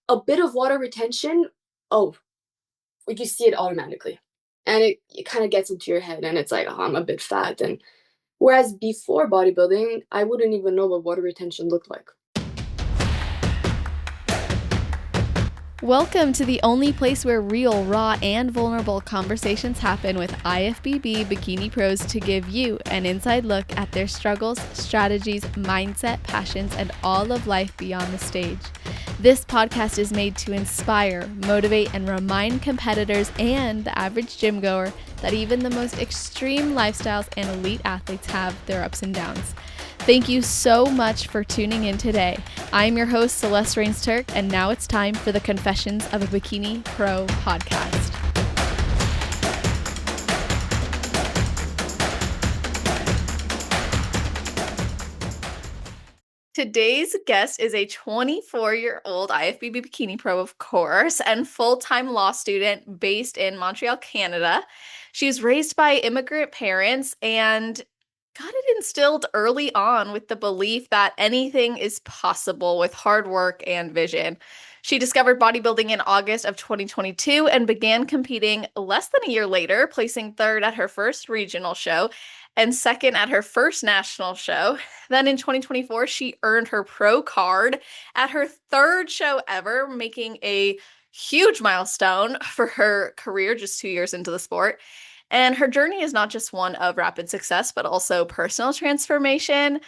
a bit of water retention, oh, like you see it automatically. And it kind of gets into your head and it's like, oh, I'm a bit fat. And whereas before bodybuilding, I wouldn't even know what water retention looked like. Welcome to the only place where real, raw, and vulnerable conversations happen with IFBB Bikini Pros to give you an inside look at their struggles, strategies, mindset, passions, and all of life beyond the stage. This podcast is made to inspire, motivate, and remind competitors and the average gym goer that even the most extreme lifestyles and elite athletes have their ups and downs. Thank you so much for tuning in today. I'm your host, Celeste Rains-Turk, and now it's time for the Confessions of a Bikini Pro podcast. Today's guest is a 24-year-old IFBB Bikini Pro, of course, and full-time law student based in Montreal, Canada. She's raised by immigrant parents and got it instilled early on with the belief that anything is possible with hard work and vision. She discovered bodybuilding in August of 2022 and began competing less than a year later, placing third at her first regional show and second at her first national show. Then in 2024, she earned her pro card at her third show ever, making a huge milestone for her career just 2 years into the sport. And her journey is not just one of rapid success, but also personal transformation.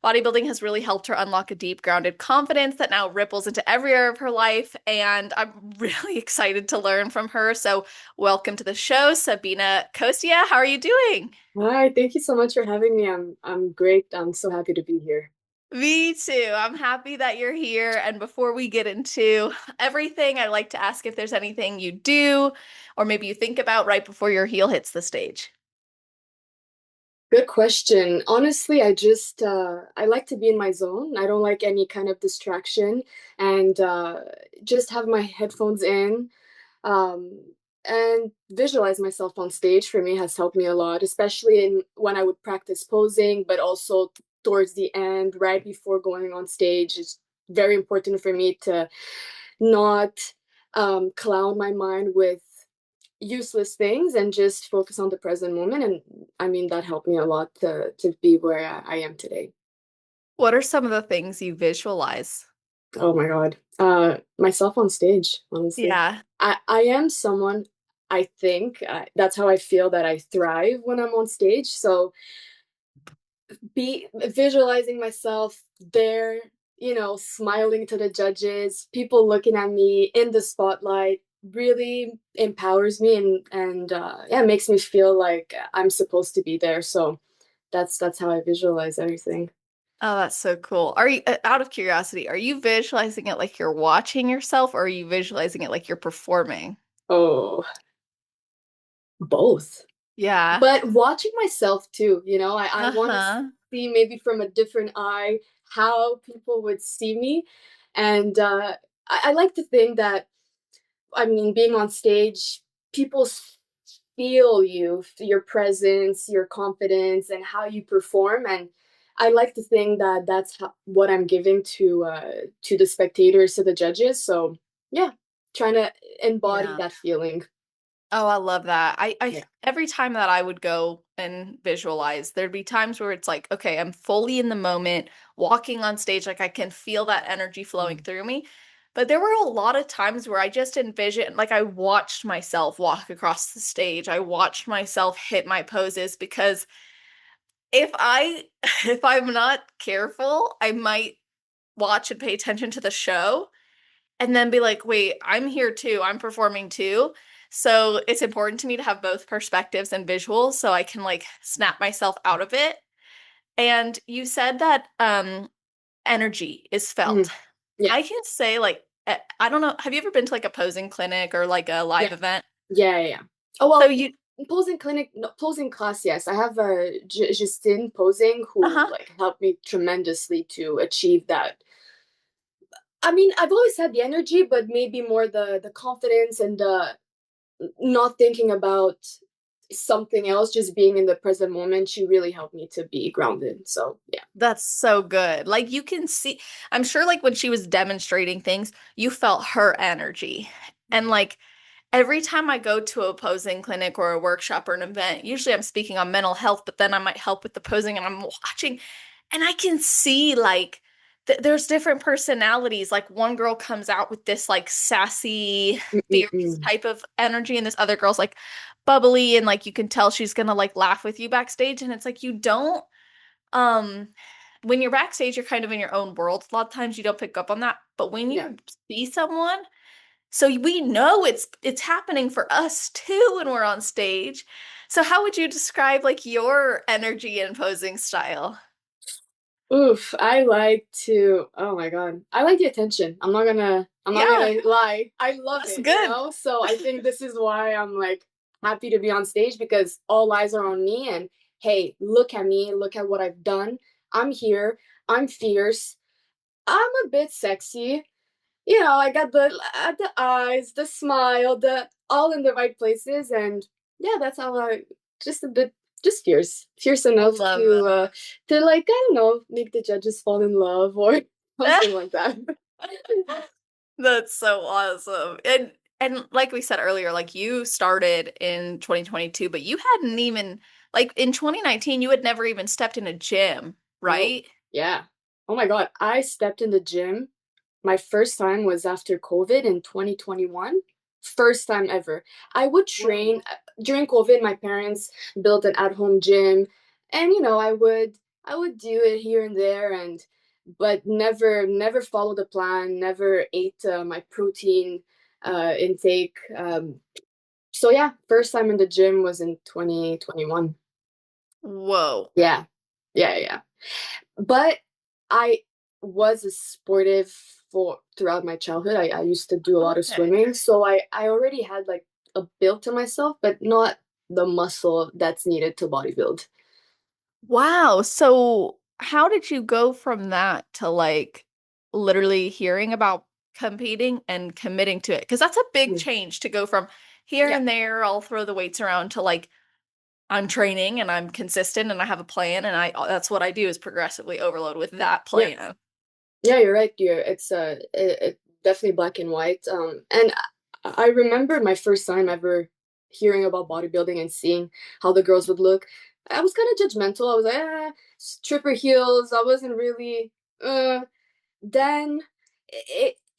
Bodybuilding has really helped her unlock a deep, grounded confidence that now ripples into every area of her life. And I'm really excited to learn from her. So, welcome to the show, Sabina Costea. How are you doing? Hi, thank you so much for having me. I'm great. I'm so happy to be here. Me too. I'm happy that you're here. And before we get into everything, I like to ask if there's anything you do or maybe you think about right before your heel hits the stage. Good question. Honestly, I like to be in my zone. I don't like any kind of distraction and just have my headphones in um, and visualize myself on stage for me has helped me a lot, especially in when I would practice posing, but also towards the end, right before going on stage. It's very important for me to not cloud my mind with useless things and just focus on the present moment. And I mean, that helped me a lot to be where I am today. What are some of the things you visualize? Oh my God. Myself on stage, honestly. Yeah. I am someone, I think, that's how I feel that I thrive when I'm on stage. So be visualizing myself there, smiling to the judges, people looking at me in the spotlight really empowers me and yeah, makes me feel like I'm supposed to be there. So that's how I visualize everything. Oh, that's so cool. Are you, out of curiosity, are you visualizing it like you're watching yourself or are you visualizing it like you're performing? Oh, both. Yeah. But watching myself too, I want to Uh-huh. see maybe from a different eye how people would see me. And I like to think that, I mean, being on stage, people feel you, your presence, your confidence, and how you perform. And I like to think that that's what I'm giving to the spectators, to the judges. So yeah, trying to embody Yeah. that feeling. Oh, I love that. I Yeah. every time that I would go and visualize, there'd be times where it's like, okay, I'm fully in the moment, walking on stage, like I can feel that energy flowing through me. But there were a lot of times where I just envisioned, like I watched myself walk across the stage. I watched myself hit my poses because if I if I'm not careful, I might watch and pay attention to the show and then be like, wait, I'm here too. I'm performing too. So it's important to me to have both perspectives and visuals so I can like snap myself out of it. And you said that energy is felt. Mhm. Yeah. I can say like I don't know, have you ever been to like a posing clinic or like a live Yeah. event? Yeah. Yeah. Yeah. Oh So well, you posing clinic, no, posing class. Yes, I have Justine posing who uh-huh. like helped me tremendously to achieve that. I mean, I've always had the energy, but maybe more the confidence and the not thinking about something else, just being in the present moment, she really helped me to be grounded. So yeah. That's so good. Like you can see, I'm sure like when she was demonstrating things, you felt her energy. And like every time I go to a posing clinic or a workshop or an event, usually I'm speaking on mental health, but then I might help with the posing and I'm watching and I can see like there's different personalities. Like one girl comes out with this like sassy, fierce Mm-mm-mm. type of energy, and this other girl's like bubbly and like you can tell she's gonna like laugh with you backstage. And it's like you don't um when you're backstage, you're kind of in your own world. A lot of times you don't pick up on that. But when Yeah. you see someone, so we know it's happening for us too when we're on stage. So how would you describe like your energy and posing style? Oof, I like to, oh my God. I like the attention. I'm not Yeah, gonna lie. I love that's it, good. So I think this is why I'm like happy to be on stage because all eyes are on me and hey, look at me, look at what I've done. I'm here. I'm fierce. I'm a bit sexy. I got the eyes, the smile, the all in the right places, and yeah, that's how I just a bit just fierce I enough love to like I don't know make the judges fall in love or that. something like that. That's so awesome. And like we said earlier, like you started in 2022, but you hadn't even like in 2019, you had never even stepped in a gym, No, right? yeah. Oh my God, I stepped in the gym. My first time was after COVID in 2021. First time ever. I would train during COVID. My parents built an at-home gym, and I would do it here and there, and but never followed the plan. Never ate my protein intake. So yeah, first time in the gym was in 2021. Whoa. Yeah, yeah. But I was a sportive for throughout my childhood. I used to do a lot of Okay. swimming, so I already had like a build to myself, but not the muscle that's needed to bodybuild. Wow. So how did you go from that to like literally hearing about competing and committing to it? Because that's a big Mm. change to go from here Yeah, and there, I'll throw the weights around to like I'm training and I'm consistent and I have a plan and I that's what I do is progressively overload with that yeah, plan. yeah. You're right. It's definitely black and white. And I remember my first time ever hearing about bodybuilding and seeing how the girls would look. I was kind of judgmental. I was like, stripper heels. I wasn't really. Then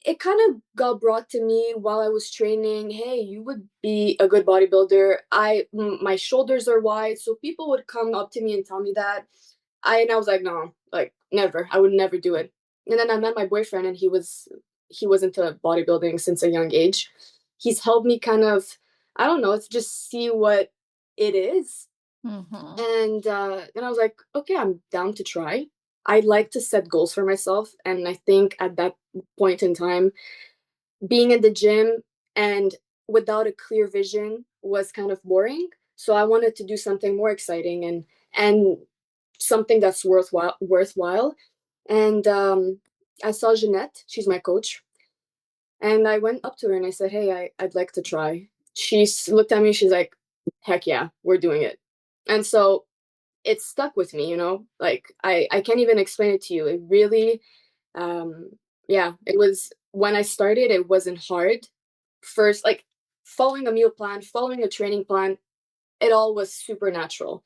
it kind of got brought to me while I was training. Hey, you would be a good bodybuilder. My shoulders are wide, so people would come up to me and tell me that. I was like, no, like never. I would never do it. And then I met my boyfriend, and he was into bodybuilding since a young age. He's helped me kind of, I don't know, it's just see what it is. Hmm. And I was like, okay, I'm down to try. I like to set goals for myself. And I think at that point in time, being in the gym and without a clear vision was kind of boring. So I wanted to do something more exciting and something that's worthwhile. And I saw Jeanette, she's my coach, and I went up to her and I said, hey, I'd like to try. Looked at me, she's like, heck yeah, we're doing it. And so it stuck with me, like I can't even explain it to you. It really, um yeah, it was when I started, it wasn't hard. First, like following a meal plan, following a training plan, it all was supernatural.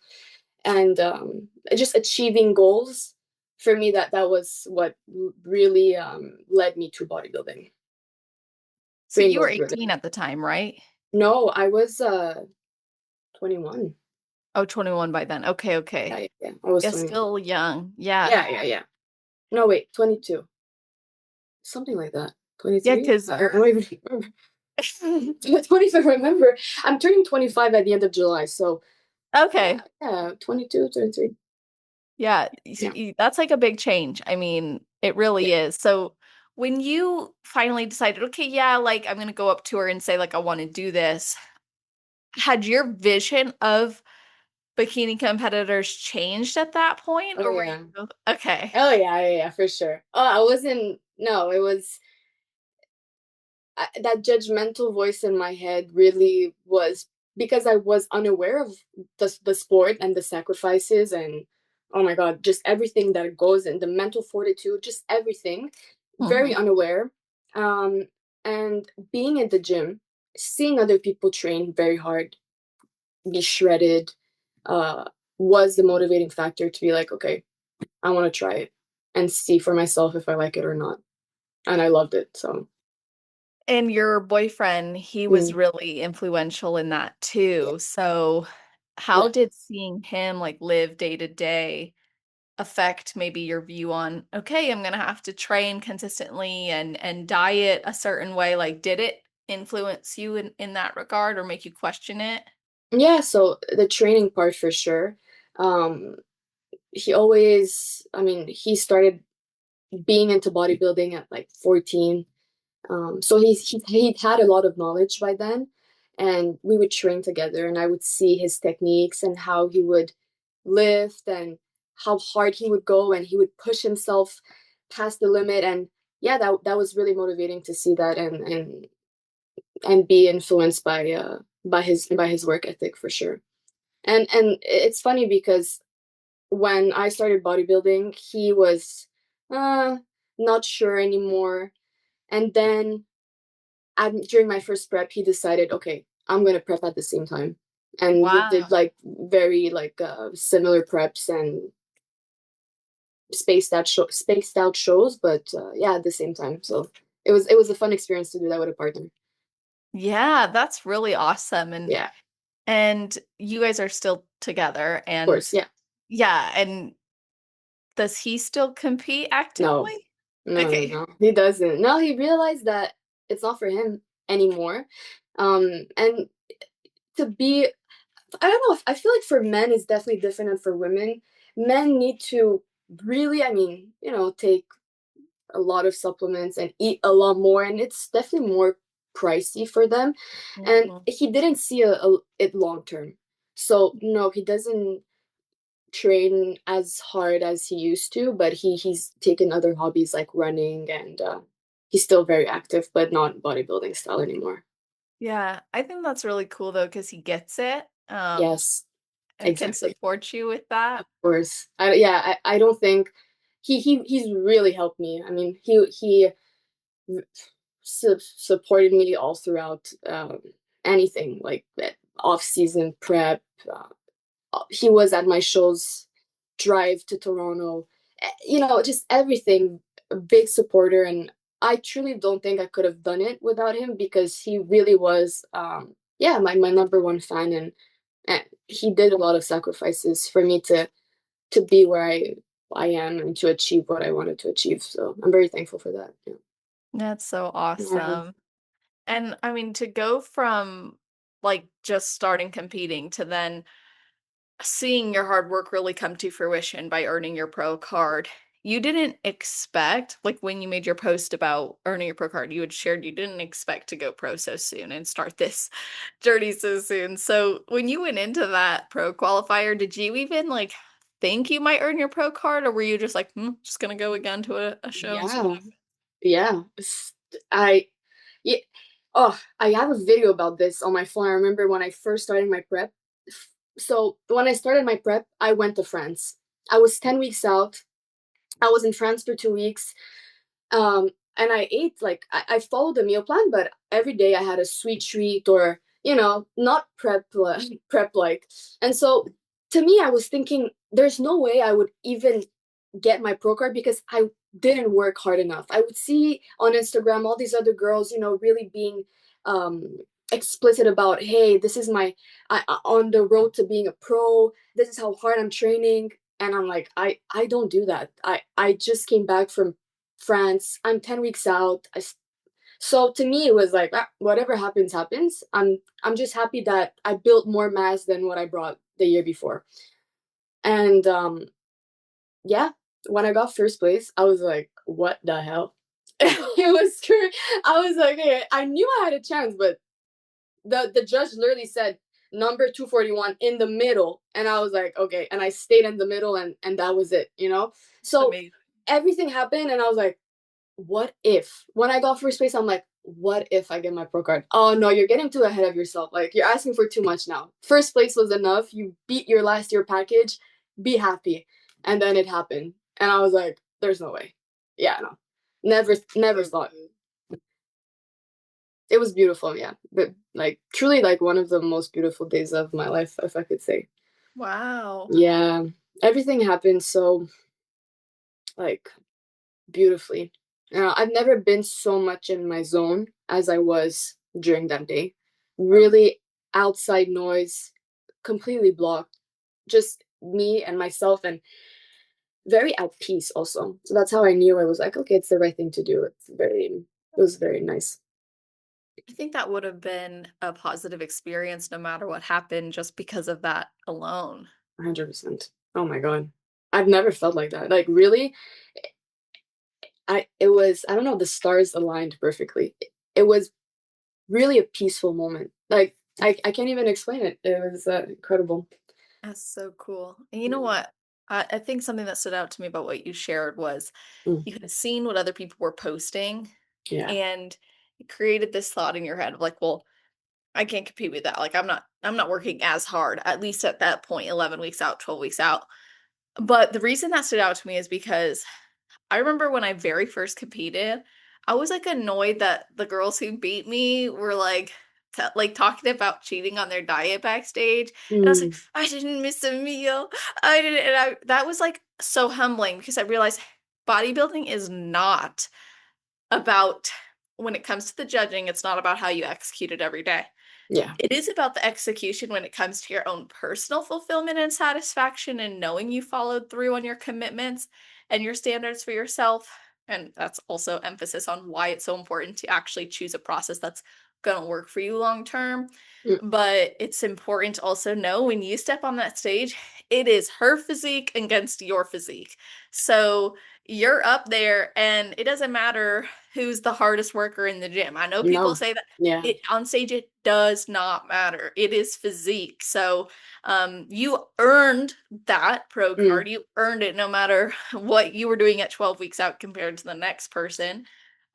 And just achieving goals, for me, that was what really led me to bodybuilding, So being you were goal driven. 18 at the time, right? No, I was 21. Oh, 21 by then. Okay, Yeah, okay. yeah, yeah. I was Yeah, 21. still young. Yeah. Yeah. No, wait, 22. Something like that. Yeah, 23? because I don't even remember. 25, remember. I'm turning 25 at the end of July, so yeah, okay. yeah, 22, 23. Yeah, Yeah, that's like a big change. I mean, it yeah. really is. So when you finally decided, okay, yeah, like I'm gonna go up to her and say like I want to do this, had your vision of bikini competitors changed at that point, Oh or were yeah. you okay? Oh yeah, for sure. Oh, I wasn't, no, it was that judgmental voice in my head really was because I was unaware of the sport and the sacrifices and oh my God, just everything that goes in the mental fortitude, just everything, very Mhm. unaware. Um, and being in the gym, seeing other people train very hard, be shredded, uh, was the motivating factor to be like, okay, I want to try it and see for myself if I like it or not. And I loved it. So, And your boyfriend, he was mm, really influential in that yeah, too. So how yeah. did seeing him like live day to day affect maybe your view on, okay, I'm gonna have to train consistently and diet a certain way? Like, did it influence you in that regard or make you question it? Yeah, so the training part for sure. Um, he always, I mean, he started being into bodybuilding at like 14. So he'd had a lot of knowledge by then, and we would train together, and I would see his techniques and how he would lift and how hard he would go, and he would push himself past the limit. And yeah, that was really motivating to see that and be influenced by his work ethic for sure. And it's funny because when I started bodybuilding, he was uh, not sure anymore. And then during my first prep, he decided, okay, I'm gonna prep at the same time, and we did Wow. like very like similar preps and spaced out shows, but yeah, at the same time. So it was a fun experience to do that with a partner. Yeah, that's really awesome. Yeah, of And you guys are still together and course. Yeah, yeah, and does he still compete no, actively? Okay. no, he doesn't. No, he realized that it's not for him anymore. And to be I don't know. I feel like for men it's definitely different than for women. Men need to really, I mean, take a lot of supplements and eat a lot more, and it's definitely more pricey for them. And Mhm. he didn't see it long term, so no, he doesn't train as hard as he used to. But he's taken other hobbies like running, and he's still very active, but not bodybuilding style anymore. Yeah, I think that's really cool though, because he gets it, Yes, and can exactly. support you with that. Of course. I don't think he's really helped me. I mean, he supported me all throughout anything like that off season prep. He was at my shows, drive to Toronto, just everything. A big supporter, and I truly don't think I could have done it without him because he really was, yeah, my number one fan, and he did a lot of sacrifices for me to be where I am and to achieve what I wanted to achieve. So I'm very thankful for that. Yeah. That's so Yeah. awesome. And I mean, to go from like just starting competing to then seeing your hard work really come to fruition by earning your pro card. You didn't expect, like when you made your post about earning your pro card, you had shared you didn't expect to go pro so soon and start this journey so soon. So when you went into that pro qualifier, did you even like think you might earn your pro card, or were you just like, just gonna go again to a show and see what Yeah. happens? Yeah. I yeah. Oh, I have a video about this on my phone. I remember when I first started my prep. So when I started my prep, I went to France. I was 10 weeks out. I was in France for 2 weeks. Um, and I ate like I followed the meal plan, but every day I had a sweet treat or not prep like. And so to me, I was thinking, there's no way I would even get my pro card because I didn't work hard enough. I would see on Instagram all these other girls, really being um, explicit about, hey, this is on the road to being a pro. This is how hard I'm training, and I'm like, I don't do that. I just came back from France. I'm 10 weeks out. So to me, it was like, whatever happens, happens. I'm just happy that I built more mass than what I brought the year before, and yeah, when I got first place, I was like, what the hell? It was true. I was like, hey, I knew I had a chance, but the judge literally said number 241 in the middle. And I was like, okay. And I stayed in the middle, and that was it. It's So amazing. everything happened, and I was like, what if? When I got first place, I'm like, what if I get my pro card? Oh no, you're getting too ahead of yourself. Like you're asking for too much now. First place was enough. You beat your last year package. Be happy. And then it happened. And I was like, there's no way. Yeah, no. Never thought. It was beautiful, yeah. But like truly like one of the most beautiful days of my life, if I could say. Wow. Yeah. Everything happened so like beautifully. I've never been so much in my zone as I was during that day. Really outside noise, completely blocked, just me and myself, and very at peace also. So that's how I knew I was like, okay, it's the right thing to do. It was very nice. I think that would have been a positive experience no matter what happened just because of that alone. 100%. Oh my God. I've never felt like that. Like really, I don't know, the stars aligned perfectly. It was really a peaceful moment. Like I can't even explain it. It was incredible. That's so cool. And you know what? I think something that stood out to me about what you shared was Mm, you had seen what other people were posting yeah. and it created this thought in your head of like, well, I can't compete with that. Like I'm not working as hard, at least at that point, 11 weeks out, 12 weeks out. But the reason that stood out to me is because I remember when I very first competed, I was like annoyed that the girls who beat me were like like talking about cheating on their diet backstage. And I was like, Mm, I didn't miss a meal. I didn't and I that was like so humbling because I realized bodybuilding is not about when it comes to the judging, it's not about how you execute it every day. yeah. It is about the execution when it comes to your own personal fulfillment and satisfaction and knowing you followed through on your commitments and your standards for yourself. And that's also emphasis on why it's so important to actually choose a process that's going to work for you long term. Mm, But it's important to also know when you step on that stage, it is her physique against your physique. So you're up there, and it doesn't matter who's the hardest worker in the gym. I know people no. say that Yeah. it on stage it does not matter. It is physique. So you earned that pro Mm, card. You earned it no matter what you were doing at 12 weeks out compared to the next person.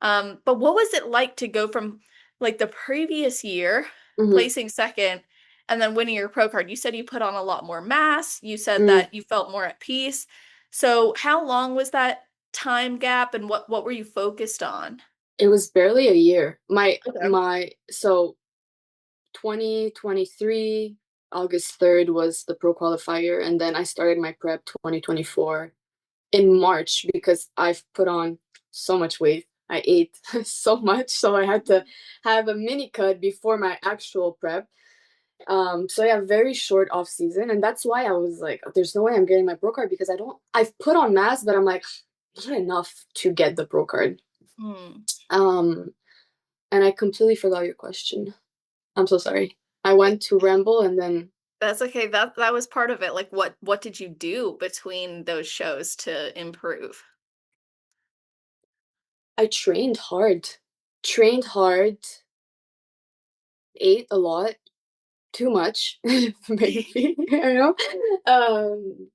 But what was it like to go from like the previous year hmm placing second and then winning your pro card? You said you put on a lot more mass. You said mm. that you felt more at peace. So how long was that time gap and what were you focused on? It was barely a year. Okay. My so 2023 August 3rd was the pro qualifier, and then I started my prep 2024 in March because I've put on so much weight. I ate so much, so I had to have a mini cut before my actual prep. So yeah, very short off season, and that's why I was like, "There's no way I'm getting my pro card because I don't. I've put on mass, but I'm like, not enough to get the pro card." Hmm. Um, and I completely forgot your question. I'm so sorry. I went to ramble, and then That's okay. That was part of it. Like what did you do between those shows to improve? I trained hard, ate a lot, too much, maybe. You know. Um,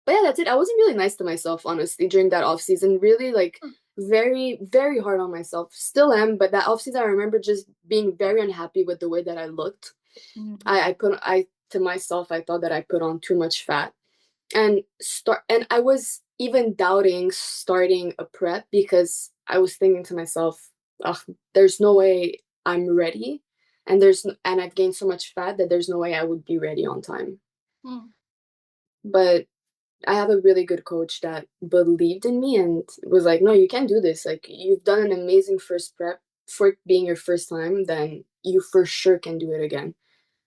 But yeah, that's it. I wasn't really nice to myself, honestly, during that off season. Really, like, very, very hard on myself. Still am, but that off season, I remember just being very unhappy with the way that I looked. Mhm. I to myself, I thought that I put on too much fat, and I was even doubting starting a prep because I was thinking to myself, ugh, there's no way I'm ready, and I've gained so much fat that there's no way I would be ready on time. Mm. But I have a really good coach that believed in me and was like, "No, you can do this. Like, you've done an amazing first prep for it being your first time, then you for sure can do it again."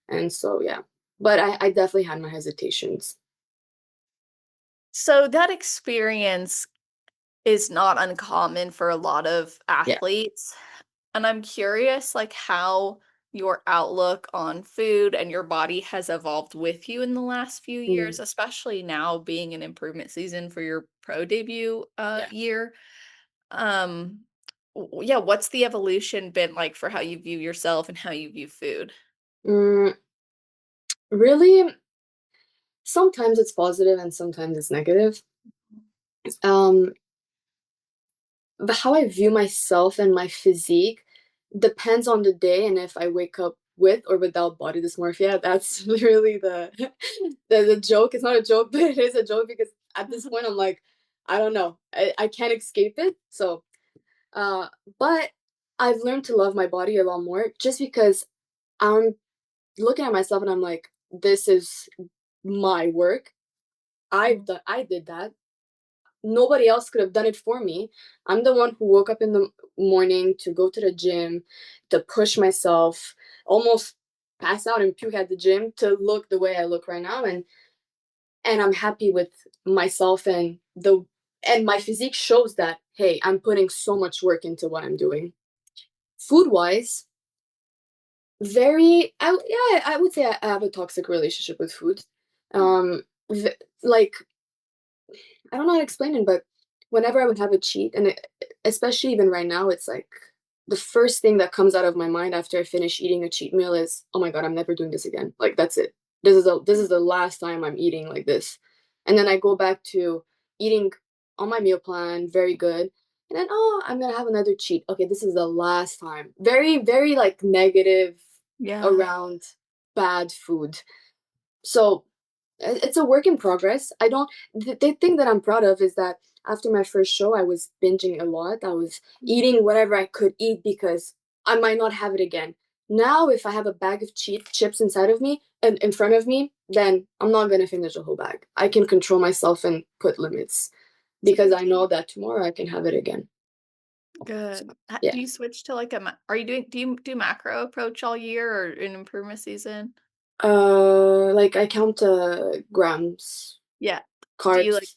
And so, yeah. But I definitely had my hesitations. So that experience is not uncommon for a lot of Yeah. athletes. And I'm curious like how your outlook on food and your body has evolved with you in the last few Mm, years, especially now being an improvement season for your pro debut yeah. year. Um yeah, what's the evolution been like for how you view yourself and how you view food? Mm, really, sometimes it's positive and sometimes it's negative. Um, but how I view myself and my physique, depends on the day and if I wake up with or without body dysmorphia. That's literally the joke. It's not a joke, but it is a joke because at this point I'm like, I don't know. I can't escape it. So uh but I've learned to love my body a lot more just because I'm looking at myself and I'm like, this is my work. I did that. Nobody else could have done it for me. I'm the one who woke up in the morning to go to the gym, to push myself, almost pass out and puke at the gym to look the way I look right now. And I'm happy with myself and my physique shows that, hey, I'm putting so much work into what I'm doing. Food wise, yeah, I would say I have a toxic relationship with food. Like I don't know how to explain it, but whenever I would have a cheat, especially even right now, it's like the first thing that comes out of my mind after I finish eating a cheat meal is, "Oh my God, I'm never doing this again." Like that's it. This is the last time I'm eating like this, and then I go back to eating on my meal plan, very good, and then oh, I'm gonna have another cheat. Okay, this is the last time. Very, very like negative Yeah. around bad food. So it's a work in progress. I don't, the thing that I'm proud of is that after my first show, I was binging a lot. I was eating whatever I could eat because I might not have it again. Now, if I have a bag of chips inside of me and in front of me, then I'm not going to finish the whole bag. I can control myself and put limits It's a because good I know deal. that tomorrow I can have it again. So, Good. yeah. Do you switch to like are you do you do macro approach all year or in improvement season? Like I count grams, Yeah. Do you like, carbs,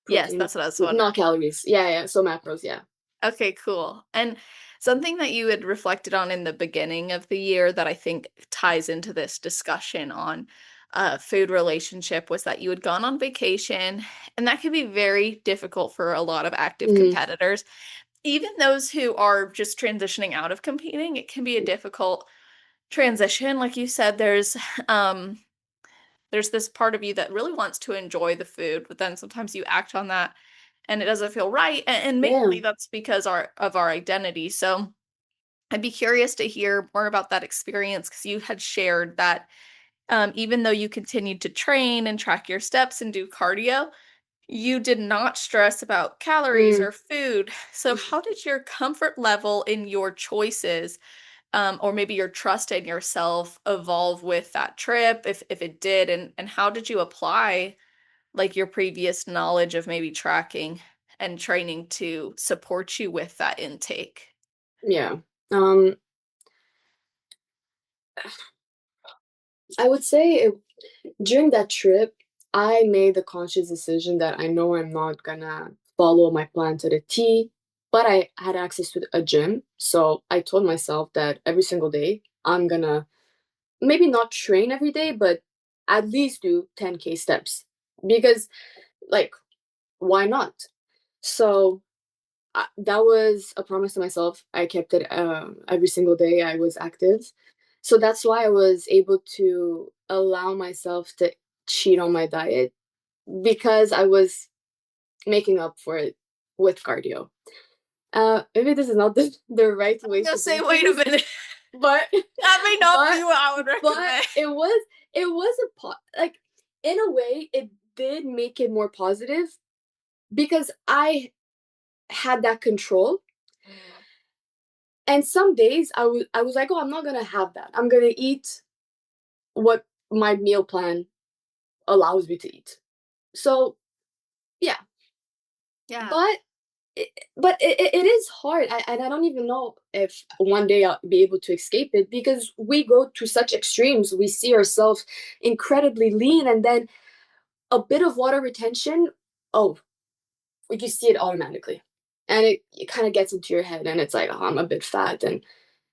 yes, protein, that's what I was not wondering. calories. Yeah, yeah. So macros, yeah. Okay, cool. And something that you had reflected on in the beginning of the year that I think ties into this discussion on food relationship was that you had gone on vacation, and that can be very difficult for a lot of active Mhm. competitors. Even those who are just transitioning out of competing, it can be a difficult transition. Like you said, um there's this part of you that really wants to enjoy the food, but then sometimes you act on that and it doesn't feel right. And Yeah. mainly that's because of our identity. So I'd be curious to hear more about that experience because you had shared that even though you continued to train and track your steps and do cardio, you did not stress about calories Mm. or food. So, how did your comfort level in your choices, or maybe your trust in yourself, evolve with that trip, if it did, and how did you apply like your previous knowledge of maybe tracking and training to support you with that intake? Yeah. Um, I would say during that trip, I made the conscious decision that I know I'm not gonna follow my plan to the T, but I had access to a gym. So I told myself that every single day I'm gonna maybe not train every day, but at least do 10K steps. Because, like, why not? So that was a promise to myself. I kept it every single day. I was active, so that's why I was able to allow myself to cheat on my diet because I was making up for it with cardio. Maybe this is not the right I'm way gonna to say, do wait a things, minute. but That may not but be what I would but recommend. it was like in a way it did make it more positive because I had that control. Mm. And some days I was like, oh, I'm not gonna have that. I'm gonna eat what my meal plan allows me to eat. So yeah, Yeah. but it is hard, and I don't even know if one day I'll be able to escape it because we go to such extremes. We see ourselves incredibly lean, and then a bit of water retention. Oh, you see it automatically, and it kind of gets into your head, and it's like, oh, I'm a bit fat, and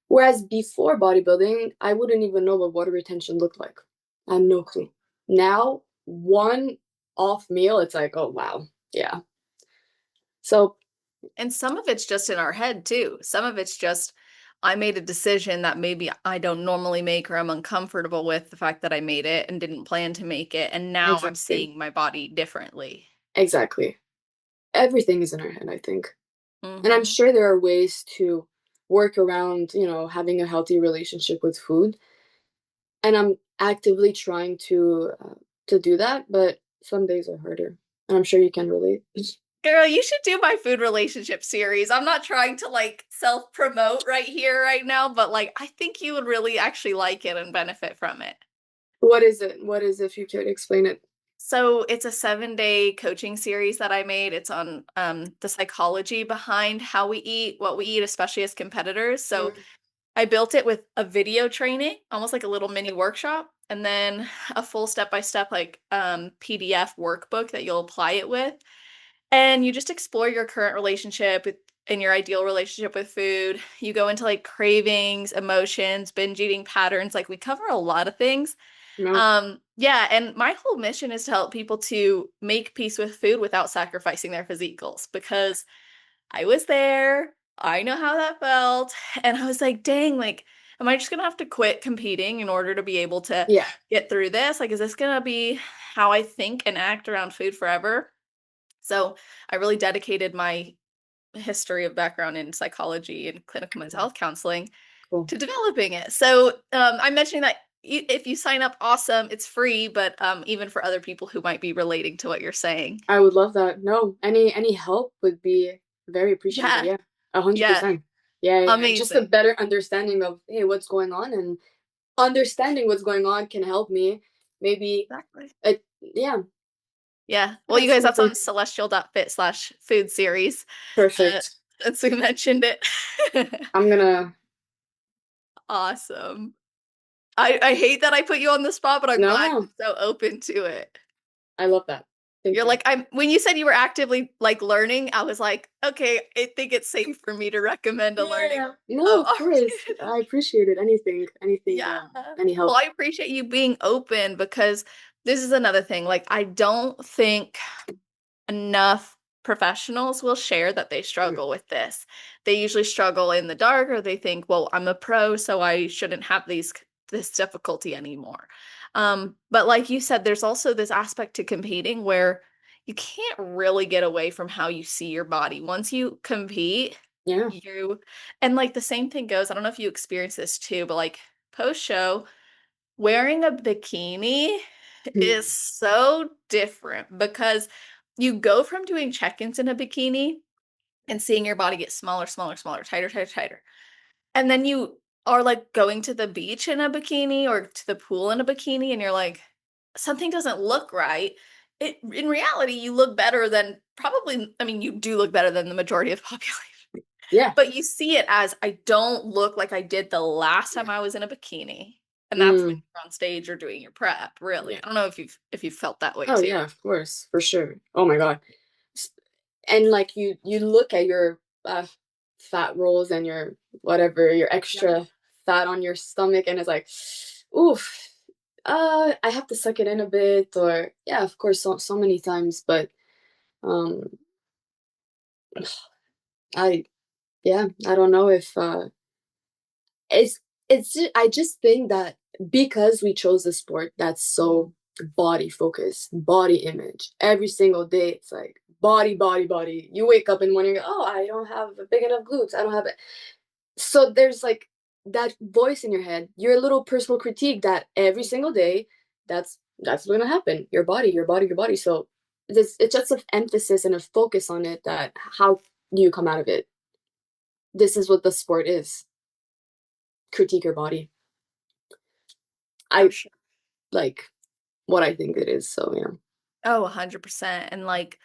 whereas before bodybuilding, I wouldn't even know what water retention looked like. I had no clue. Now, one off meal, it's like, oh wow, yeah. So And some of it's just in our head too. Some of it's just, I made a decision that maybe I don't normally make or I'm uncomfortable with the fact that I made it and didn't plan to make it. And now I'm exactly, seeing my body differently. exactly. Everything is in our head, I think, and I'm Hmm. sure there are ways to. work around, having a healthy relationship with food. And I'm actively trying to do that, but some days are harder. And I'm sure you can relate. Girl, you should do my food relationship series. I'm not trying to like self promote right here, right now, but like I think you would really actually like it and benefit from it. What is it? What is, if you could explain it? So it's a 7-day coaching series that I made. It's on the psychology behind how we eat, what we eat, especially as competitors. So Mm, I built it with a video training, almost like a little mini workshop, and then a full step-by-step like PDF workbook that you'll apply it with. And you just explore your current relationship with and your ideal relationship with food. You go into like cravings, emotions, binge eating patterns. Like we cover a lot of things. no. Yeah, and my whole mission is to help people to make peace with food without sacrificing their physique goals because I was there. I know how that felt. And I was like, dang, like, am I just gonna have to quit competing in order to be able to Yeah. get through this? Like, is this gonna be how I think and act around food forever? So I really dedicated my history of background in psychology and clinical mental health counseling Cool. to developing it. So I'm mentioning that if you sign up, awesome, it's free, but even for other people who might be relating to what you're saying. I would love that. No, any help would be very appreciated. Yeah, Yeah. 100%. yeah, Yeah, yeah, yeah. Just a amazing. better understanding of, hey, what's going on, and understanding what's going on can help me. Maybe Exactly. yeah, Yeah. Well, you that's guys, that's on something celestial.fit/food series. Uh, perfect. since we mentioned it. I'm gonna Awesome. I hate that I put you on the spot, but I'm glad no, you're so open to it. I love that. Thank You're you. like, I'm when you said you were actively like learning, I was like, okay, I think it's safe for me to recommend a learning Yeah. No, of course. opportunity. I appreciate it. Anything, Yeah. any Well, help. I appreciate you being open because this is another thing. Like, I don't think enough professionals will share that they Mm, struggle with this. They usually struggle in the dark or they think, well, I'm a pro, so I shouldn't have this difficulty anymore. But like you said, there's also this aspect to competing where you can't really get away from how you see your body. Once you compete, yeah. you and like the same thing goes, I don't know if you experience this too, but like post show, wearing a bikini Mm, is so different because you go from doing check-ins in a bikini and seeing your body get smaller, smaller, smaller, tighter, tighter, tighter. And then you are like going to the beach in a bikini or to the pool in a bikini and you're like, something doesn't look right. In reality, you look better than probably, I mean, you do look better than the majority of the population. yeah. But you see it as I don't look like I did the last time I was in a bikini. And that's when Mm, you're on stage or doing your prep, really. yeah. I don't know if you've felt that way Oh too. yeah, of course, for sure. Oh my God. S- And like you look at your fat rolls and your whatever, your Yeah. extra fat on your stomach, and it's like, oof. I have to suck it in a bit, or yeah, of course, so many times, but um, I yeah, I don't know if it's I just think that because we chose a sport that's so body focused, body image, every single day it's like body, body, body. You wake up in the morning, you go, oh, I don't have a big enough glutes. I don't have it. So there's like that voice in your head, your little personal critique that every single day, that's what's gonna happen. Your body, your body, your body. So this it's just an emphasis and a focus on it that how do you come out of it? This is what the sport is. Critique your body. For I sure. like what I think it is. So yeah. Oh, 100%. And like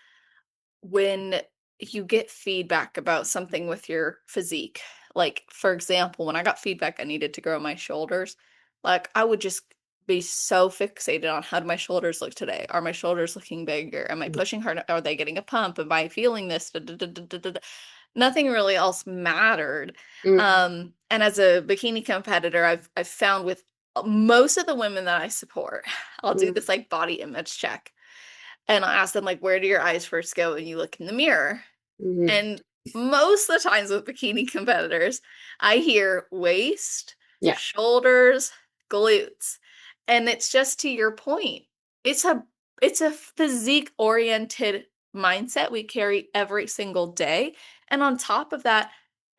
when you get feedback about something with your physique, like for example, when I got feedback I needed to grow my shoulders, like I would just be so fixated on how do my shoulders look today? Are my shoulders looking bigger? Am I pushing hard? Are they getting a pump? Am I feeling this? Da, da, da, da, da, da, da. Nothing really else mattered. Mm, And as a bikini competitor, I've found with most of the women that I support, I'll do mm, this like body image check and I'll ask them like, where do your eyes first go when you look in the mirror? mhm. And most of the times with bikini competitors, I hear waist, Yeah. shoulders, glutes. And it's just to your point. It's a it's a physique oriented mindset we carry every single day. And on top of that,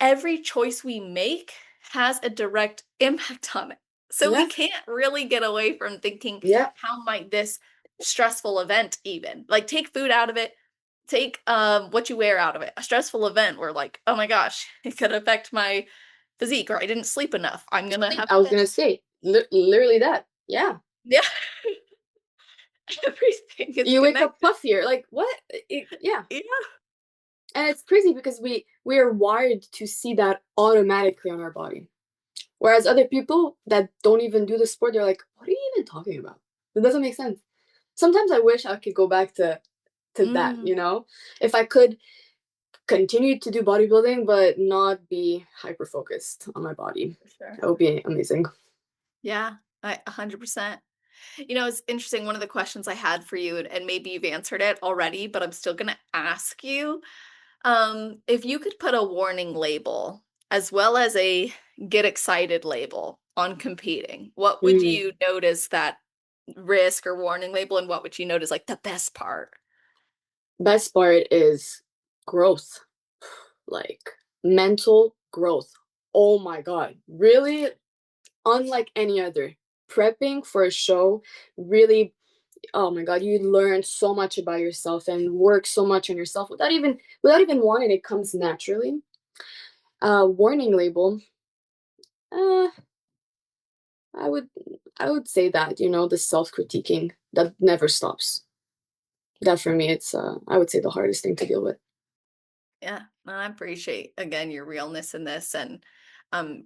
every choice we make has a direct impact on it. So we Yeah. can't really get away from thinking, Yeah. how might this stressful event even, like, take food out of it, take what you wear out of it. A stressful event where, like, oh my gosh, it could affect my physique, or I didn't sleep enough. I'm gonna have I was to, gonna say literally that. Yeah. yeah, everything is You wake up connected. puffier. Like what? Yeah. Yeah. And it's crazy because we are wired to see that automatically on our body. Whereas other people that don't even do the sport, they're like, "What are you even talking about? It doesn't make sense." Sometimes I wish I could go back to that, Mm, if I could continue to do bodybuilding but not be hyper focused on my body. for sure. That would be amazing. Yeah, 100%. It's interesting. One of the questions I had for you, and maybe you've answered it already, but I'm still going to ask you, if you could put a warning label as well as a get excited label on competing, what would Mm. you notice that risk or warning label, and what would you notice like the best part? Best part is growth, like mental growth. Oh my god, really unlike any other. Prepping for a show really, oh my god, you learn so much about yourself and work so much on yourself without even wanting. It comes naturally. Warning label. Uh, I would I would say that the self critiquing that never stops. That for me, it's I would say the hardest thing to deal with. Yeah, and I appreciate again your realness in this, and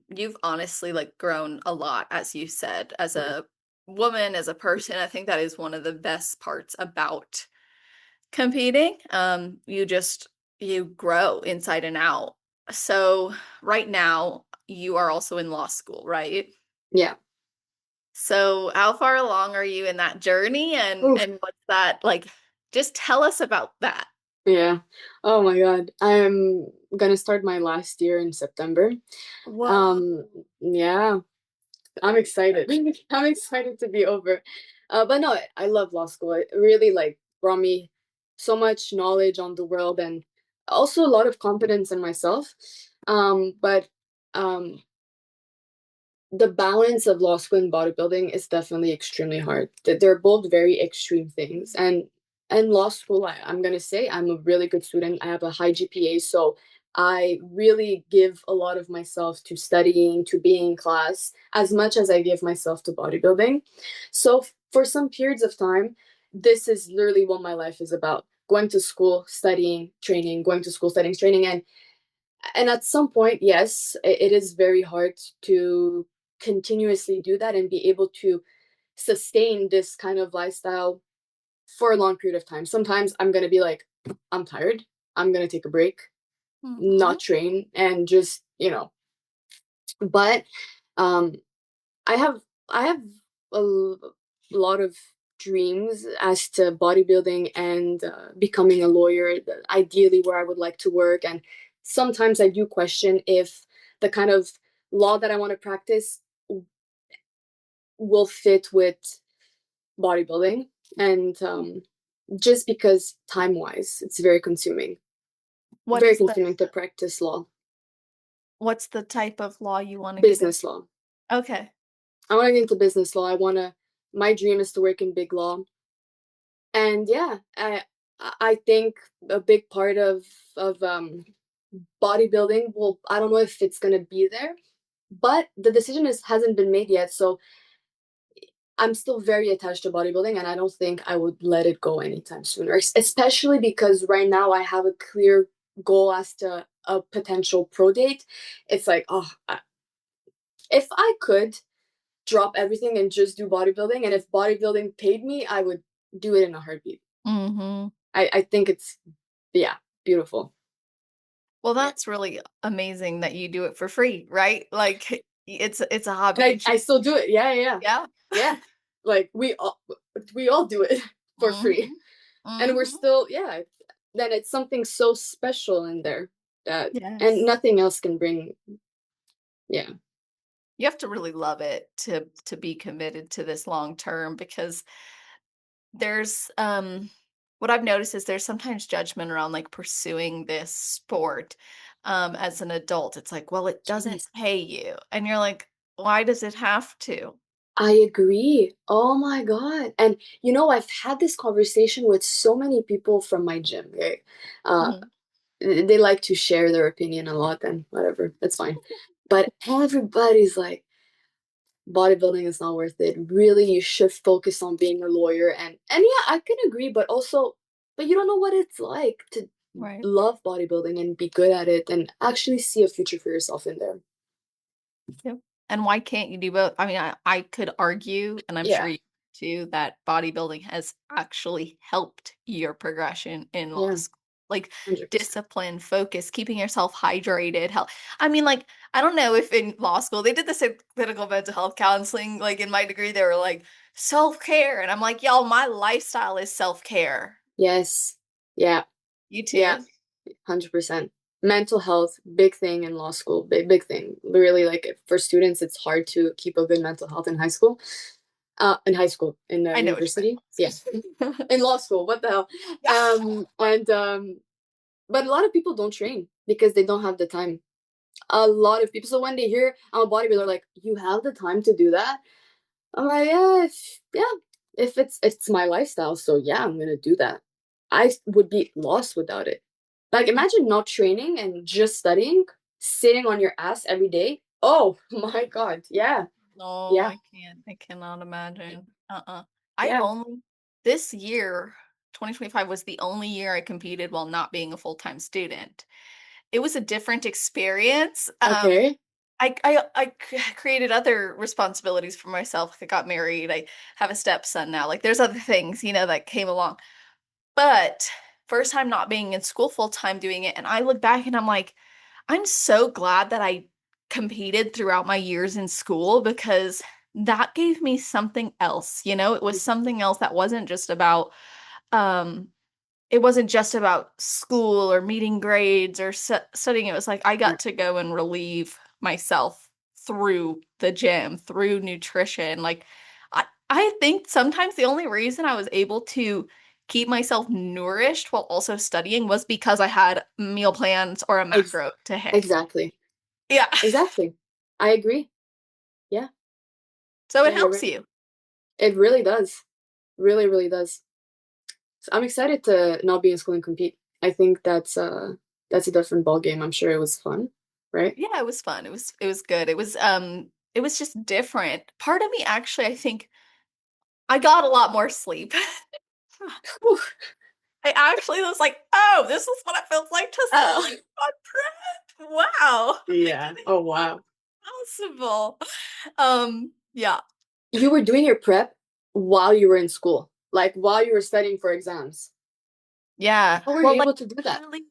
you've honestly like grown a lot, as you said, as a woman, as a person. I think that is one of the best parts about competing. You grow inside and out. So right now you are also in law school, right? Yeah. So how far along are you in that journey, and Oof. and what's that like? Just tell us about that. Yeah. Oh my god. I'm gonna start my last year in September. Whoa. Um. Yeah. I'm excited. I'm excited to be over. But no, I love law school. It really like brought me so much knowledge on the world and also a lot of confidence in myself. But um, the balance of law school and bodybuilding is definitely extremely hard. They're both very extreme things. And law school, I'm gonna say I'm a really good student. I have a high GPA, so I really give a lot of myself to studying, to being in class, as much as I give myself to bodybuilding. So for some periods of time, this is literally what my life is about. Going to school, studying, training, going to school, studying, training, and at some point, yes, it is very hard to continuously do that and be able to sustain this kind of lifestyle for a long period of time. Sometimes I'm going to be like, I'm tired. I'm going to take a break, Hmm. not train, and just, but um, I have I have lot of dreams as to bodybuilding and becoming a lawyer, ideally where I would like to work. And sometimes I do question if the kind of law that I want to practice will fit with bodybuilding. And just because time wise, it's What very is the consuming to practice law, what's the type of law you wanna get in? business law. Okay. I want to get into business law. My dream is to work in big law. And yeah, I think a big part of bodybuilding, well, I don't know if it's gonna be there, but the decision hasn't been made yet. So I'm still very attached to bodybuilding, and I don't think I would let it go anytime sooner. Especially because right now I have a clear goal as to a potential pro date. It's like, oh, if I could drop everything and just do bodybuilding, and if bodybuilding paid me, I would do it in a heartbeat. Mhm. I think it's, yeah, beautiful. Well, Yeah. that's really amazing that you do it for free, right? Like, it's a hobby And you I choose. still do it. Yeah, yeah, yeah. Yeah. Yeah. Like we all do it for free. Mhm. And we're Mhm. still, yeah, then it's something so special in there that and Yes. nothing else can bring, yeah. You have to really love it to be committed to this long term, because there's, what I've noticed is there's sometimes judgment around, like, pursuing this sport, as an adult. It's like, well, it doesn't Jeez. pay you. And you're like, why does it have to? I agree. Oh my God. And I've had this conversation with so many people from my gym, right? Uh, Mhm. they like to share their opinion a lot, and whatever, that's fine. But everybody's like, bodybuilding is not worth it. Really, you should focus on being a lawyer. And yeah, I can agree, but also, but you don't know what it's like to Right. love bodybuilding and be good at it and actually see a future for yourself in there. Yep. And why can't you do both? I mean, I could argue, and I'm sure Yeah, you too, that bodybuilding has actually helped your progression in law yeah, school. Like 100%. discipline, focus, keeping yourself hydrated, health. I mean, like, I don't know if in law school they did this in clinical mental health counseling. Like in my degree, they were like self-care. And I'm like, y'all, my lifestyle is self-care. Yes. Yeah, You yeah, too? 100%. Mental health, big thing in law school, big, big thing. Really, like for students, it's hard to keep a good mental health in high school. In I know what university. Yeah. you meant. In law school, what the hell? Yeah. And But a lot of people don't train because they don't have the time. A lot of people. So when they hear I'm a bodybuilder, like, you have the time to do that? I'm like, yeah, yeah. If it's my lifestyle, so yeah, I'm gonna do that. I would be lost without it. Like, imagine not training and just studying, sitting on your ass every day. Oh my God. Yeah. No, Yeah. I can't. I cannot imagine. I Yeah. only this year, 2025 was the only year I competed while not being a full-time student. It was a different experience. Okay. Created other responsibilities for myself. Like I got married. I have a stepson now. Like there's other things, that came along. But first time not being in school full time doing it, and I look back and I'm like, I'm so glad that I competed throughout my years in school because that gave me something else. It was something else that um it wasn't just about school or meeting grades or studying. It was like I Yeah. got to go and relieve myself through the gym, through nutrition. Like I think sometimes the only reason I was able to keep myself nourished while also studying was because I had meal plans or a Ex- macro to hit. exactly. Yeah. Exactly. I agree. Yeah. So it Yeah, you're helps right. you. It really does. Really, really does. So I'm excited to not be in school and compete. I think that's a different ball game. I'm sure it was fun, right? Yeah, it was fun. It was good. It was just different. Part of me actually I think I got a lot more sleep. Whew. I actually was like, oh, this is what it feels like to Oh, sleep on prep. Wow. I yeah. didn't Oh, wow. possible. Yeah. You were doing your prep while you were in school, like while you were studying for exams. Yeah. How were Well, you like able to do that? literally,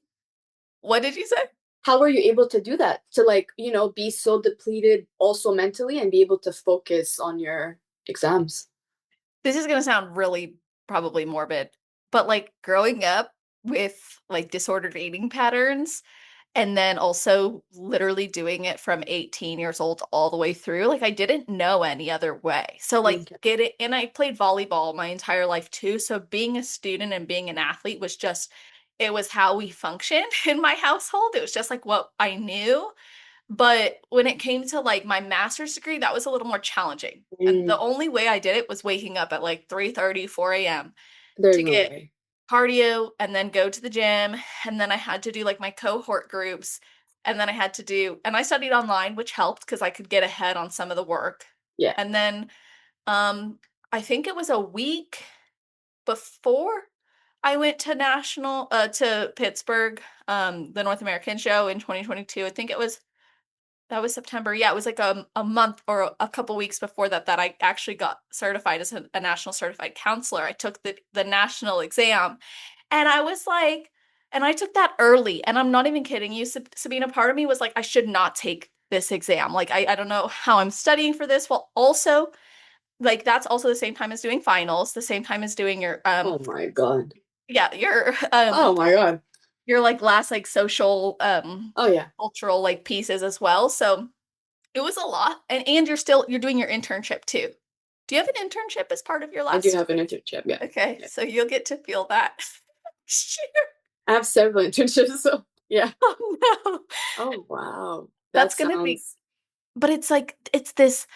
what did you say? How were you able to do that? To, like, be so depleted also mentally and be able to focus on your exams. This is gonna sound really probably morbid, but like growing up with like disordered eating patterns, and then also literally doing it from 18 years old all the way through. Like I didn't know any other way. So like Okay. get it and I played volleyball my entire life too. So being a student and being an athlete was just it was how we functioned in my household. It was just like what I knew. But when it came to like my master's degree, that was a little more challenging. And the Mm, only way I did it was waking up at like 3:30, 4 a.m. there's to no get way. cardio and then go to the gym. And then I had to do like my cohort groups. And then I had to do, and I studied online, which helped because I could get ahead on some of the work. Yeah. And then um, I think it was a week before I went to Pittsburgh, the North American show in 2022. I think that was September. Yeah, it was like a month or a couple weeks before that I actually got certified as a national certified counselor. I took the national exam, and I was like, and I took that early, and I'm not even kidding you, Sabina. Part of me was like, I should not take this exam. Like, I don't know how I'm studying for this. Well, also, like that's also the same time as doing finals, the same time as doing your Oh my God. yeah, your Oh my God. your like last like social Oh yeah. cultural like pieces as well. So it was a lot. And you're doing your internship too. Do you have an internship as part of your I do last? have an internship. Yeah. Okay, Yeah. so you'll get to feel that. I have several internships, so. Yeah. Oh no. Oh, wow. That That's gonna be sounds but it's like it's this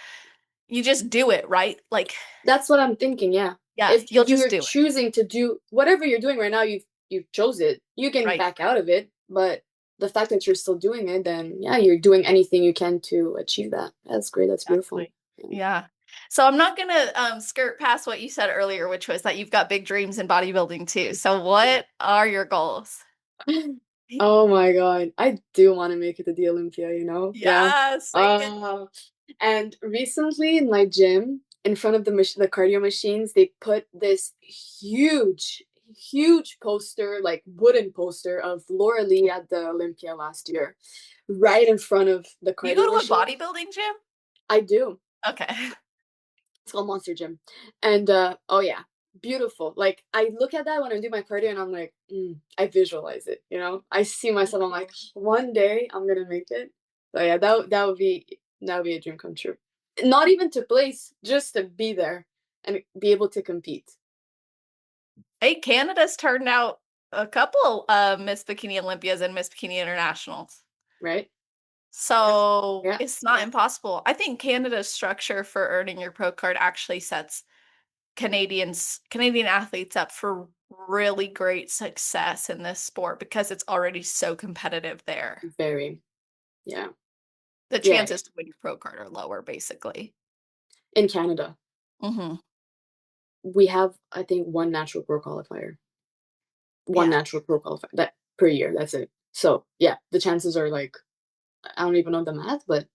you just do it, right? Like, That's what I'm thinking, yeah. yeah, If you'll just you're do it, choosing to do whatever you're doing right now, you've chose it. You can right? back out of it, but the fact that you're still doing it, then yeah, you're doing anything you can to achieve that. That's great. That's beautiful. Exactly. Yeah. So I'm not gonna skirt past what you said earlier, which was that you've got big dreams in bodybuilding too. So what are your goals? Yeah. Oh my God. I do want to make it to the Olympia, you know? Yeah. Yeah, say it. Uh, and recently in my gym, in front of the cardio machines, they put this huge poster, like wooden poster of Laura Lee at the Olympia last year, right in front of the You go cardio to a machine. bodybuilding gym? I do. Okay. It's called Monster Gym. And oh yeah, beautiful. Like I look at that when I do my cardio and I'm like, I visualize it, you know? I see myself, I'm like, one day I'm gonna make it. So yeah, that would be a dream come true. Not even to place, just to be there and be able to compete, Hey, Canada's turned out a couple Miss Bikini Olympias and Miss Bikini Internationals. right? Yeah. So Yeah. it's not impossible. I think Canada's structure for earning your pro card actually sets Canadian athletes up for really great success in this sport because it's already so competitive there. Very. Yeah. The Yeah. chances to win your pro card are lower, basically. In Canada, Hmm. we have I think one natural pro qualifier. One Yeah, natural pro qualifier that per year. That's it. So yeah, the chances are like I don't even know the math, but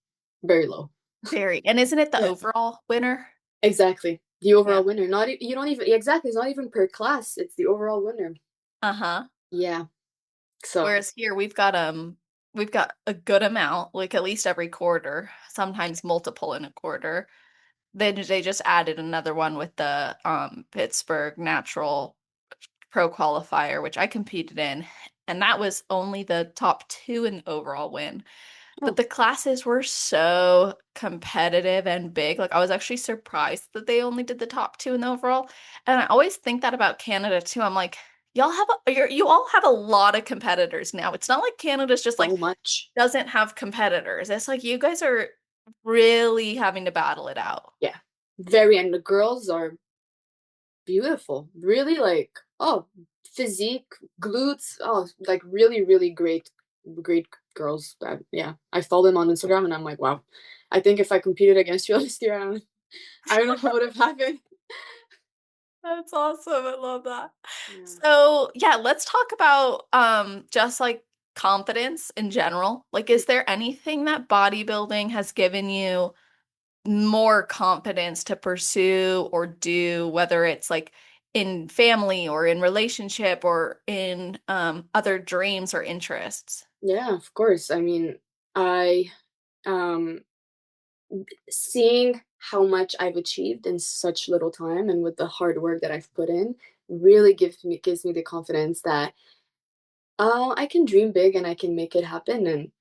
very low. very. And isn't it the Yeah, overall winner? exactly. The Yeah. overall winner. Not you don't even exactly. It's not even per class. It's the overall winner. Uh-huh. Yeah. So Whereas here we've got a good amount, like at least every quarter, sometimes multiple in a quarter. Then they just added another one with the Pittsburgh Natural Pro Qualifier, which I competed in, and that was only the top two in the overall win. But oh, the classes were so competitive and big. Like I was actually surprised that they only did the top two in the overall. And I always think that about Canada too. I'm like, you all have a lot of competitors now. It's not like Canada's just like so much. doesn't have competitors. It's like you guys are really having to battle it out. Yeah. Very and the girls are beautiful. Really like oh physique, glutes, oh like really great girls. Yeah. I follow them on Instagram and I'm like, wow. I think if I competed against you last year, I don't know what would have happened. That's awesome. I love that. Yeah. So, yeah, let's talk about just like confidence in general. Like, is there anything that bodybuilding has given you more confidence to pursue or do, whether it's like in family or in relationship or in other dreams or interests? Yeah, of course. I mean, I um seeing how much I've achieved in such little time and with the hard work that I've put in really gives me the confidence that I can dream big and I can make it happen and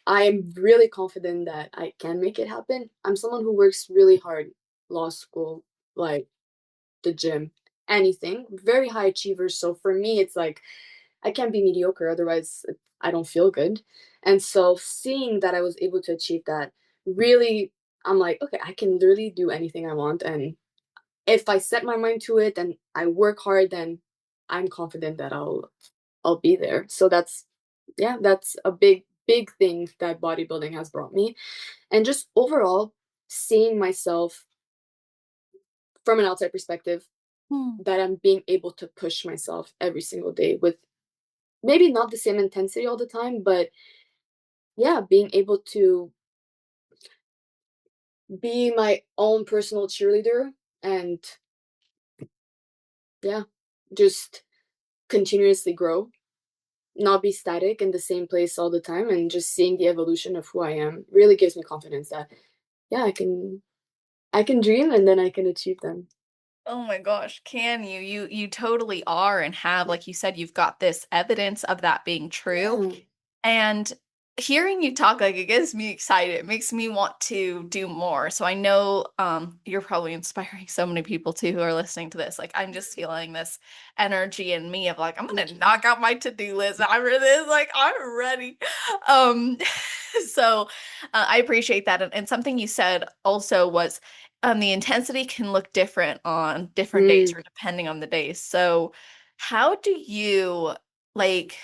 I am really confident that I can make it happen. I'm someone who works really hard, law school, like the gym, anything, very high achiever. So for me, it's like I can't be mediocre, otherwise I don't feel good. And so seeing that I was able to achieve that, really, I'm like, okay, I can literally do anything I want. And if I set my mind to it and I work hard, then I'm confident that I'll be there. So that's a big thing that bodybuilding has brought me. And just overall, seeing myself from an outside perspective, Hmm. that I'm being able to push myself every single day with maybe not the same intensity all the time, but yeah, being able to be my own personal cheerleader and yeah, just continuously grow, not be static in the same place all the time, and just seeing the evolution of who I am really gives me confidence that yeah, I can dream and then I can achieve them. Oh my gosh, can you? You totally are and have, like you said, you've got this evidence of that being true. Yeah. And hearing you talk, like, it gets me excited. It makes me want to do more. So I know you're probably inspiring so many people too who are listening to this. Like, I'm just feeling this energy in me of like, I'm gonna knock out my to-do list. I'm ready. Like, I'm ready. Um, so I appreciate that. And something you said also was the intensity can look different on different days Mm, or depending on the days. So how do you like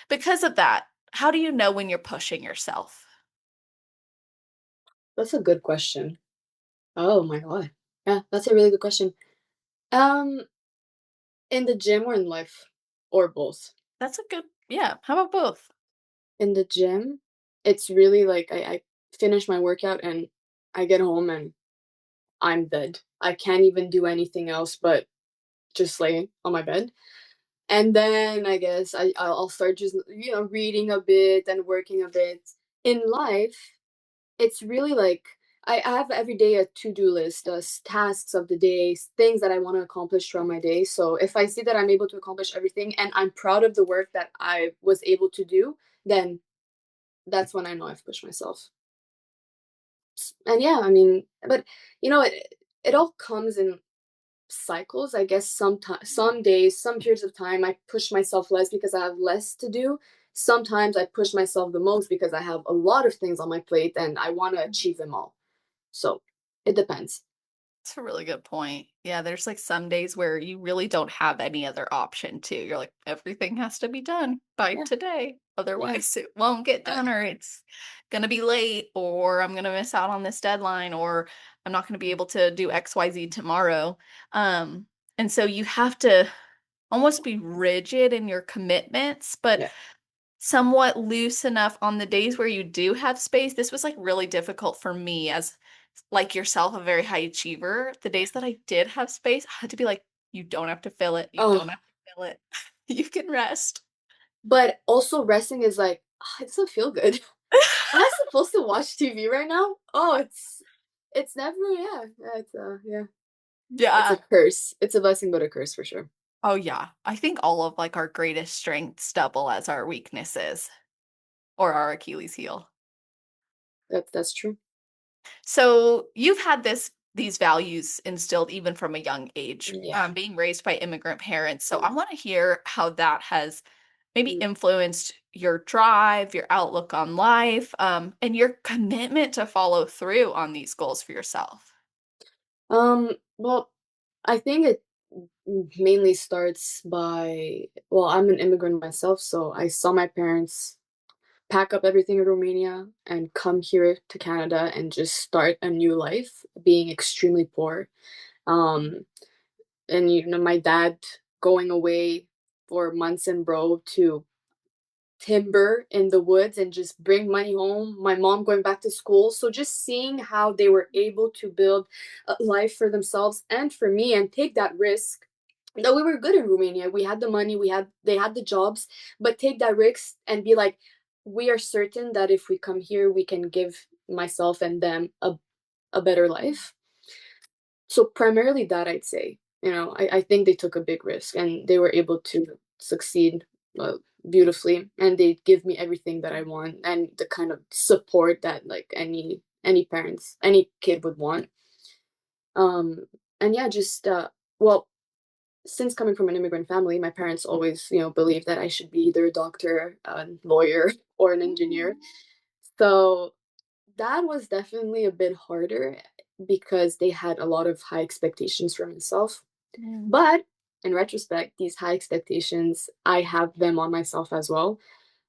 because of that, how do you know when you're pushing yourself? that's a good question. Oh my God. Yeah, that's a really good question. Um, in the gym or in life, or both. That's a good, yeah. How about both? In the gym, it's really like I finish my workout and I get home and I'm dead. I can't even do anything else but just lay on my bed. And then I guess I'll start just reading a bit and working a bit. In life, it's really like I have every day a to-do list, tasks of the day, things that I want to accomplish throughout my day. So if I see that I'm able to accomplish everything and I'm proud of the work that I was able to do, then that's when I know I've pushed myself. And yeah, I mean, but it all comes in cycles. I guess some days, some periods of time, I push myself less because I have less to do. Sometimes I push myself the most because I have a lot of things on my plate and I want to achieve them all. So it depends. That's a really good point. Yeah, there's like some days where you really don't have any other option too. You're like, everything has to be done by Yeah, today. yeah, Otherwise, it won't get uh, done, or it's going to be late, or I'm going to miss out on this deadline, or I'm not going to be able to do XYZ tomorrow. Um, and so you have to almost be rigid in your commitments, but yeah. somewhat loose enough on the days where you do have space. This was like really difficult for me as like yourself, a very high achiever. The days that I did have space, I had to be like, you don't have to fill it. You don't Oh, have to fill it. You can rest. but also resting is like it doesn't feel good. Am I supposed to watch TV right now? Oh, it's never yeah. It's a Yeah. curse. It's a blessing but a curse for sure. Oh yeah. I think all of like our greatest strengths double as our weaknesses or our Achilles heel. That's true. So you've had these values instilled even from a young age, Yeah. being raised by immigrant parents. So I want to hear how that has maybe Mm. influenced your drive, your outlook on life, and your commitment to follow through on these goals for yourself. Well, I think it mainly starts by, well, I'm an immigrant myself, so I saw my parents pack up everything in Romania and come here to Canada and just start a new life, being extremely poor. Um, and my dad going away for months in bro to timber in the woods and just bring money home. My mom going back to school. So just seeing how they were able to build a life for themselves and for me and take that risk. That we were good in Romania. We had the money, they had the jobs, but take that risk and be like, we are certain that if we come here, we can give myself and them a better life. So primarily that I'd say, I think they took a big risk and they were able to succeed uh, beautifully, and they give me everything that I want and the kind of support that like any parents, any kid would want. Um, and yeah, just well, since coming from an immigrant family, my parents always believed that I should be either a doctor, a lawyer, or an engineer. Mhm. So that was definitely a bit harder because they had a lot of high expectations for myself. Mm. But in retrospect, these high expectations, I have them on myself as well.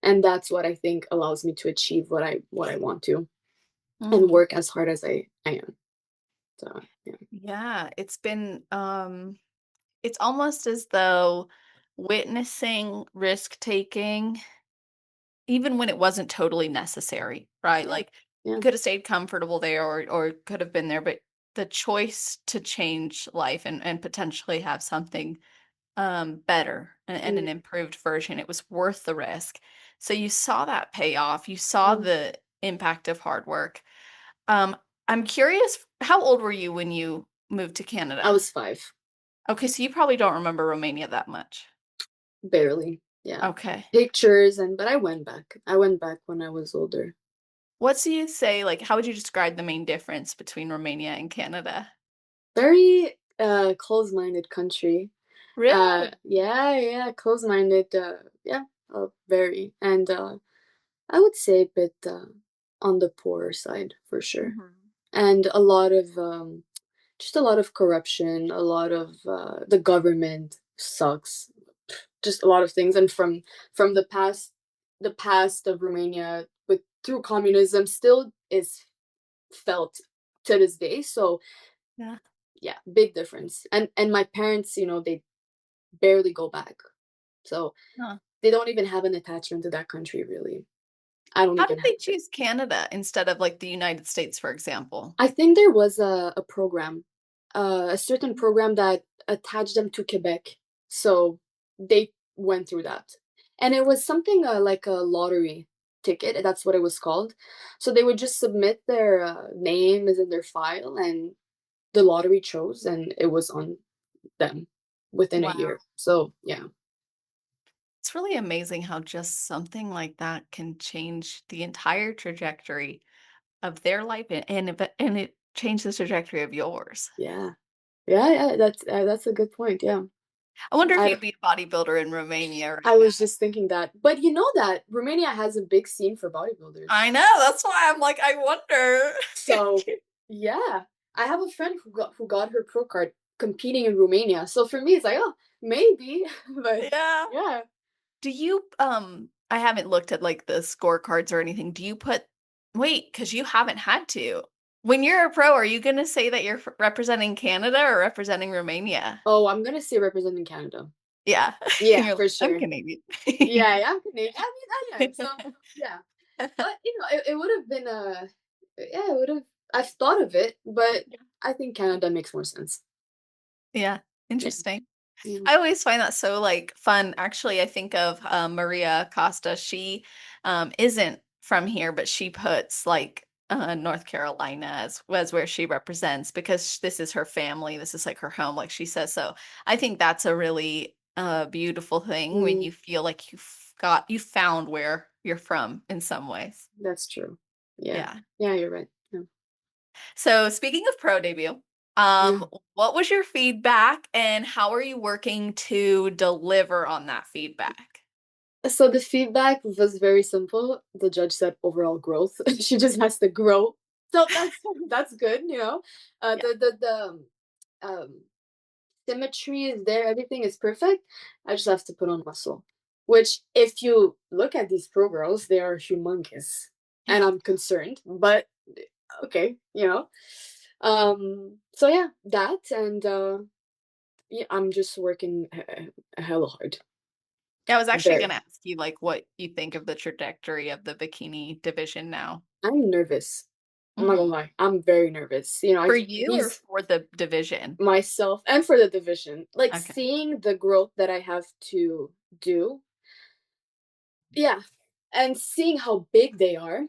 And that's what I think allows me to achieve what I want to and Mhm. work as hard as I am. So yeah. Yeah, it's almost as though witnessing risk taking even when it wasn't totally necessary, right? Yeah. Like you Yeah. could have stayed comfortable there or could have been there, but the choice to change life and potentially have something better and Mm, an improved version, it was worth the risk. So you saw that pay off. You saw mm. the impact of hard work. Um, I'm curious, how old were you when you moved to I Canada? was 5, Okay, so you probably don't remember Romania that much. barely. Yeah. Okay. Pictures and but I went back. I went back when I was older. What do you say, like, how would you describe the main difference between Romania and Canada? Very close-minded country. Really? Yeah, yeah, close-minded, yeah, very. And I would say a bit on the poorer side for sure. Mhm. And a lot of just a lot of corruption, a lot of the government sucks, just a lot of things. And from the past of Romania with through communism still is felt to this day. So Yeah. yeah, big difference. And my parents, they barely go back. So Huh. they don't even have an attachment to that country really. I don't How did even have they it. choose Canada instead of like the United States, for example? I think there was a program, a certain program that attached them to Quebec. So they went through that. And it was something like a lottery ticket. That's what it was called. So they would just submit their names in their file, and the lottery chose, and it was on them within a Wow. year. So yeah, It's really amazing how just something like that can change the entire trajectory of their life and it changed the trajectory of yours. yeah, yeah, yeah. That's a good point. Yeah, I wonder if I you'd be a bodybuilder in Romania right I now. was just thinking that, but you know that Romania has a big scene for bodybuilders. I know, that's why I'm like, I wonder. So yeah, I have a friend who got her pro card competing in Romania. So for me, it's like, oh, maybe, but Yeah. yeah. Do you I haven't looked at like the scorecards or anything. Do you put wait, because you haven't had to. When you're a pro, are you gonna say that you're representing Canada or representing Romania? Oh, I'm gonna say representing Canada. Yeah. Yeah, You're like, for I'm sure. Canadian. Yeah, yeah, I'm Canadian. I mean, I am. So yeah, but it would have been yeah, it would have. I've thought of it, but I think Canada makes more sense. Yeah, Yeah. interesting. Yeah. I always find that so like fun. Actually, I think of Maria Costa. She isn't from here, but she puts like North Carolina as where she represents because this is her family. This is like her home, like she says. So I think that's a really beautiful thing when Mm, you feel like you found where you're from in some ways. that's true. Yeah. Yeah. Yeah, you're right. Yeah. So speaking of pro debut, Yeah. what was your feedback and how are you working to deliver on that feedback? So the feedback was very simple. The judge said overall growth. She just has to grow. So that's good, you know. Yeah. The symmetry is there. Everything is perfect. I just have to put on muscle. Which, if you look at these pro girls, they are humongous, and Yeah. I'm concerned. But okay, you know. So yeah, that and yeah, I'm just working a hella hard. Yeah, I was actually Very. gonna ask you like what you think of the trajectory of the bikini division now. I'm nervous. I'm not gonna Mhm. lie. I'm very nervous. For you or These for the division? myself and for the division, like Okay. seeing the growth that I have to do. Yeah, and seeing how big they are,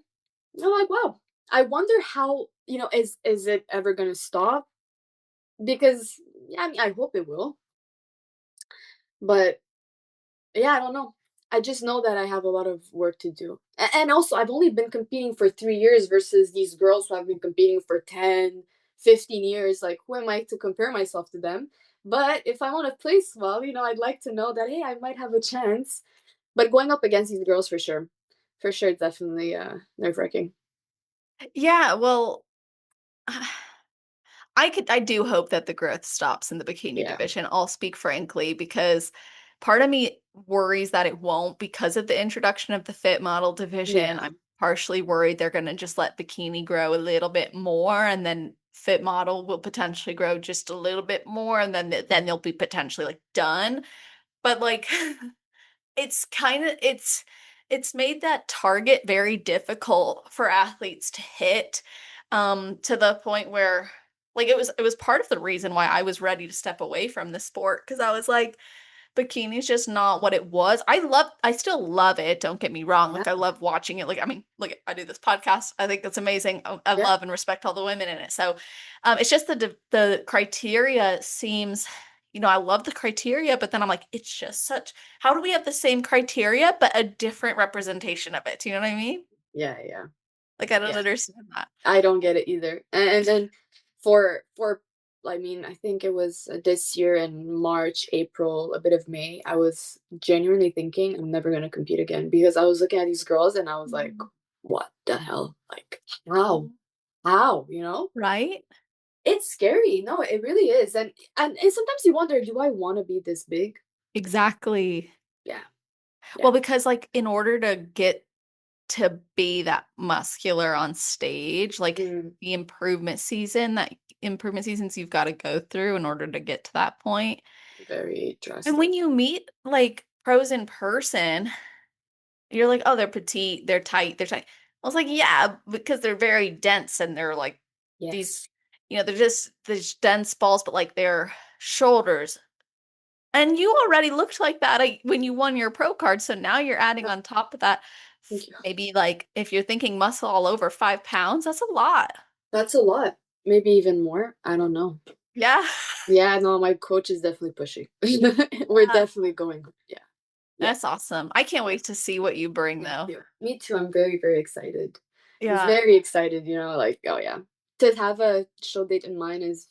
I'm like, wow. I wonder how is it ever gonna stop? Because yeah, I mean, I hope it will, but yeah, I don't know. I just know that I have a lot of work to do. And also, I've only been competing for 3 years versus these girls who have been competing for 10, 15 years. Like, who am I to compare myself to them? But if I want to place well, I'd like to know that, hey, I might have a chance. But going up against these girls for sure. For sure, it's definitely nerve wracking. Yeah, well, I do hope that the growth stops in the bikini Yeah. division. I'll speak frankly because part of me worries that it won't because of the introduction of the fit model division. Yeah. I'm partially worried they're going to just let bikini grow a little bit more and then fit model will potentially grow just a little bit more and then they'll be potentially like done. But like it's kind of it's made that target very difficult for athletes to hit to the point where like it was part of the reason why I was ready to step away from the sport because I was like bikini's just not what it was. I still love it, don't get me wrong. Yeah. Like I love watching it. Like I mean, look, I do this podcast. I think that's amazing. I Yeah. love and respect all the women in it. So it's just the criteria seems I love the criteria, but then I'm like, it's just such, how do we have the same criteria, but a different representation of it? Do you know what I mean? Yeah, yeah, Like, I don't yeah. understand that. I don't get it either. And then for I mean, I think it was this year in March, April, a bit of May, I was genuinely thinking I'm never gonna compete again because I was looking at these girls and I was like, Mhm. what the hell? Like, how? How, Right? It's scary. No, it really is. And sometimes you wonder, do I want to be this big? Exactly. Yeah. Well, Yeah. because like in order to get to be that muscular on stage, like Mm, that improvement seasons you've got to go through in order to get to that point. very And when drastic. you meet like pros in person, you're like, oh, they're petite, they're tight, they're tight. I was like, yeah, because they're very dense and they're like these, Yes. they're just these dense balls, but like their shoulders. And you already looked like that when you won your pro card. So now you're adding Yeah, on top of that, thank you. maybe like if you're thinking muscle all over 5 pounds, that's a lot. That's a lot. Maybe even more. I don't know. Yeah. Yeah, no, my coach is definitely pushing. We're Yeah. definitely going. Yeah. Yeah. That's awesome. I can't Yeah. wait to see what you bring Thank though. you. Me too. I'm very, very excited. I'm Yeah. very excited, like, oh yeah. To have a show date in mind is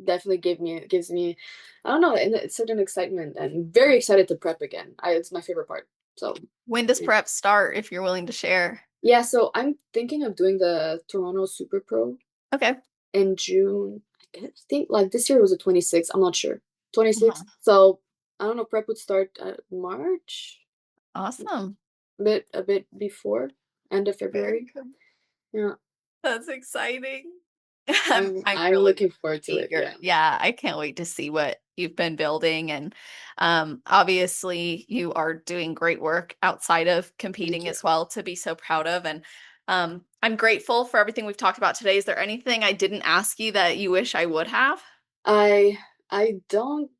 definitely gives me, I don't know, a certain excitement and very excited to prep again. It's my favorite part. So When does yeah. prep start if you're willing to share? Yeah, so I'm thinking of doing the Toronto Super Pro Okay. in June. I think like this year was the 26th. I'm not sure. 26th. Uh-huh. So I don't know. Prep would start March, Awesome. a bit before end of Very February. cool. Yeah, That's exciting. I'm I'm I'm I'm really looking forward to it. eager. Yeah, Yeah, I can't wait to see what you've been building. And obviously you are doing great work outside of thank competing you. as well to be so proud of. And I'm grateful for everything we've talked about today. Is there anything I didn't ask you that you wish I would have? I I don't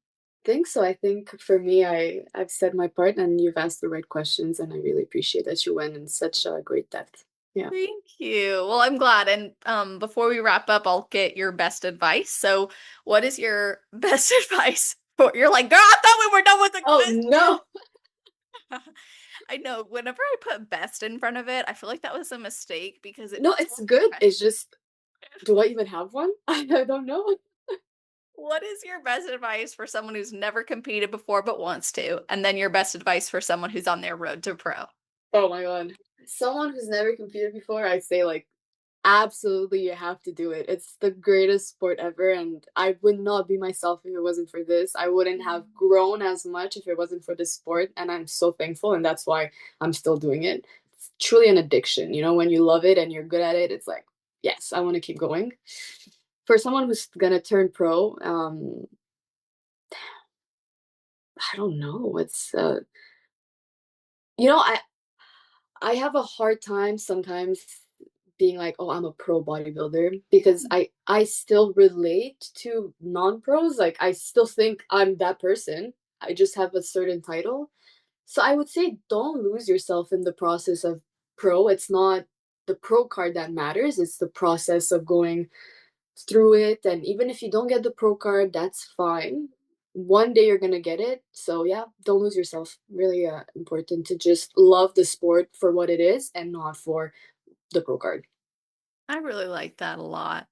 think so. I think for me, I've said my part, and you've asked the right questions, and I really appreciate that you went in such a great depth. Yeah. Thank you. Well, I'm glad. And before we wrap up, I'll get your best advice. So, what is your best advice for? You're like, girl, I thought we were done with the Oh quiz. no, I know. Whenever I put best in front of it, I feel like that was a mistake because it no, feels it's more good. It's professional. just, do I even have one? I don't know. What is your best advice for someone who's never competed before but wants to? And then your best advice for someone who's on their road to pro? Oh my god. Someone who's never competed before, I'd say like absolutely you have to do it. It's the greatest sport ever and I would not be myself if it wasn't for this. I wouldn't have grown as much if it wasn't for this sport and I'm so thankful and that's why I'm still doing it. It's truly an addiction, when you love it and you're good at it, it's like, yes, I want to keep going. For someone who's gonna turn pro, I don't know. It's you know, I have a hard time sometimes being like, "Oh, I'm a pro bodybuilder," because I still relate to non-pros. Like I still think I'm that person. I just have a certain title. So I would say don't lose yourself in the process of pro. It's not the pro card that matters. It's the process of going through it. And even if you don't get the pro card, that's fine. One day you're gonna get it. So yeah, don't lose yourself. Really important to just love the sport for what it is and not for the pro card. I really like that a lot.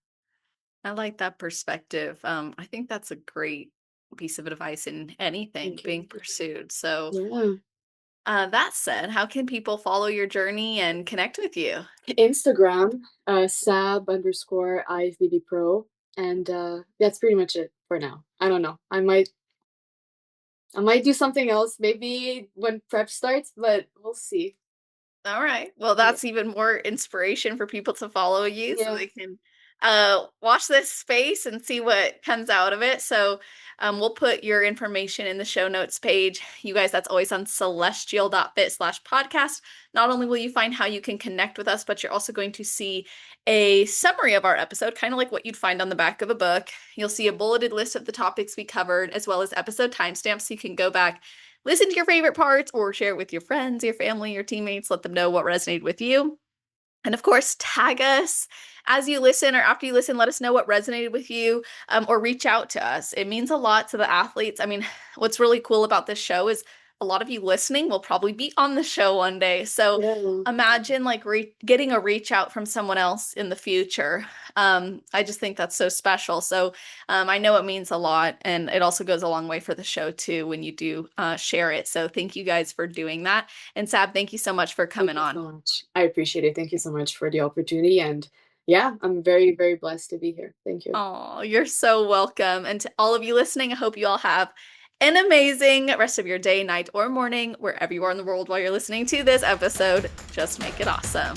I like that perspective. I think that's a great piece of advice in anything Thank being you. pursued. So, Yeah. that said, how can people follow your journey and connect with you? Instagram, sab underscore IFBB Pro. And that's pretty much it for now. I don't know. I might do something else maybe when prep starts, but we'll see. All right. Well, Yeah. that's even more inspiration for people to follow you so Yeah. they can watch this space and see what comes out of it. So we'll put your information in the show notes page. You guys, that's always on celestial.fit/podcast. Not only will you find how you can connect with us, but you're also going to see a summary of our episode, kind of like what you'd find on the back of a book. You'll see a bulleted list of the topics we covered, as well as episode timestamps so you can go back, listen to your favorite parts, or share it with your friends, your family, your teammates. Let them know what resonated with you. And of course, tag us as you listen or after you listen. Let us know what resonated with you, or reach out to us. It means a lot to the athletes. I mean, what's really cool about this show is a lot of you listening will probably be on the show one day. So Yeah. imagine like getting a reach out from someone else in the future. I just think that's so special. So I know it means a lot, and it also goes a long way for the show too when you do share it. So thank you guys for doing that. And Sab, thank you so much for Thank coming you on. so much. I appreciate it. Thank you so much for the opportunity. And yeah, I'm very, very blessed to be here. Thank you. Oh, you're so welcome. And to all of you listening, I hope you all have an amazing rest of your day, night, or morning, wherever you are in the world while you're listening to this episode. Just make it awesome.